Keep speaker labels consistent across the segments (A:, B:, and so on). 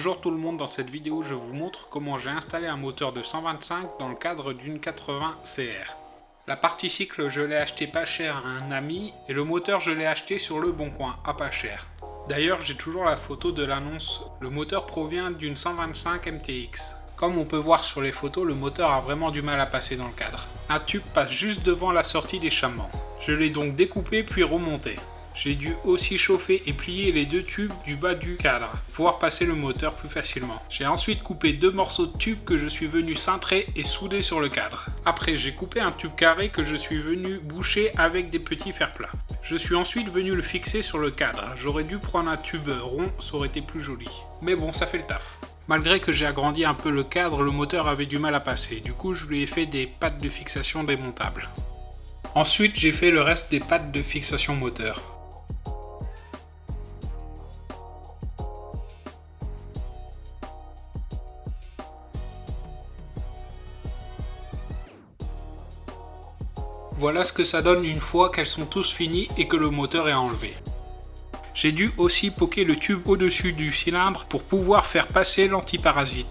A: Bonjour tout le monde, dans cette vidéo je vous montre comment j'ai installé un moteur de 125 dans le cadre d'une 80 CR. La partie cycle je l'ai acheté pas cher à un ami et le moteur je l'ai acheté sur le bon coin à pas cher. D'ailleurs j'ai toujours la photo de l'annonce, le moteur provient d'une 125 MTX. Comme on peut voir sur les photos, le moteur a vraiment du mal à passer dans le cadre. Un tube passe juste devant la sortie d'échappement. Je l'ai donc découpé puis remonté. J'ai dû aussi chauffer et plier les deux tubes du bas du cadre, pour pouvoir passer le moteur plus facilement. J'ai ensuite coupé deux morceaux de tubes que je suis venu cintrer et souder sur le cadre. Après, j'ai coupé un tube carré que je suis venu boucher avec des petits fers plats. Je suis ensuite venu le fixer sur le cadre. J'aurais dû prendre un tube rond, ça aurait été plus joli. Mais bon, ça fait le taf. Malgré que j'ai agrandi un peu le cadre, le moteur avait du mal à passer. Du coup, je lui ai fait des pattes de fixation démontables. Ensuite, j'ai fait le reste des pattes de fixation moteur. Voilà ce que ça donne une fois qu'elles sont tous finies et que le moteur est enlevé. J'ai dû aussi poker le tube au-dessus du cylindre pour pouvoir faire passer l'antiparasite.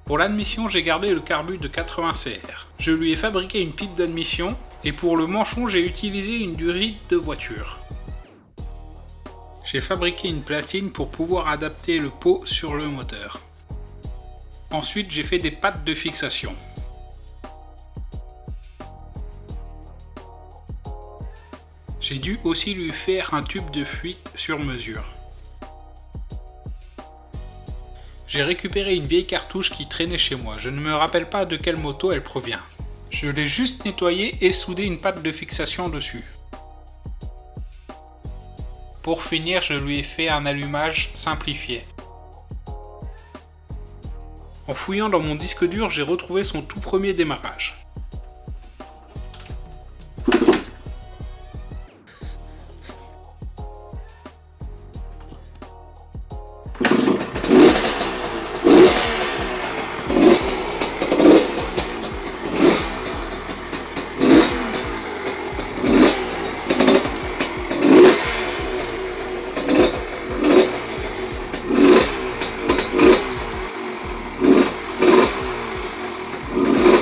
A: Pour l'admission, j'ai gardé le carbu de 80 CR. Je lui ai fabriqué une pipe d'admission et pour le manchon, j'ai utilisé une durite de voiture. J'ai fabriqué une platine pour pouvoir adapter le pot sur le moteur. Ensuite, j'ai fait des pattes de fixation. J'ai dû aussi lui faire un tube de fuite sur mesure. J'ai récupéré une vieille cartouche qui traînait chez moi, je ne me rappelle pas de quelle moto elle provient. Je l'ai juste nettoyée et soudé une patte de fixation dessus. Pour finir, je lui ai fait un allumage simplifié. En fouillant dans mon disque dur, j'ai retrouvé son tout premier démarrage.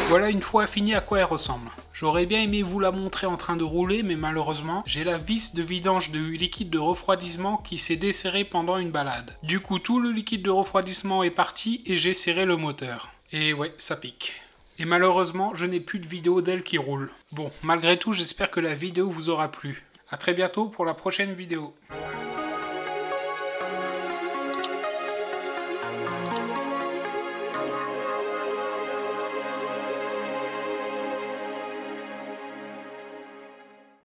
A: Voilà une fois fini à quoi elle ressemble. J'aurais bien aimé vous la montrer en train de rouler, mais malheureusement, j'ai la vis de vidange de liquide de refroidissement qui s'est desserrée pendant une balade. Du coup, tout le liquide de refroidissement est parti et j'ai serré le moteur. Et ouais, ça pique. Et malheureusement, je n'ai plus de vidéo d'elle qui roule. Bon, malgré tout, j'espère que la vidéo vous aura plu. A très bientôt pour la prochaine vidéo.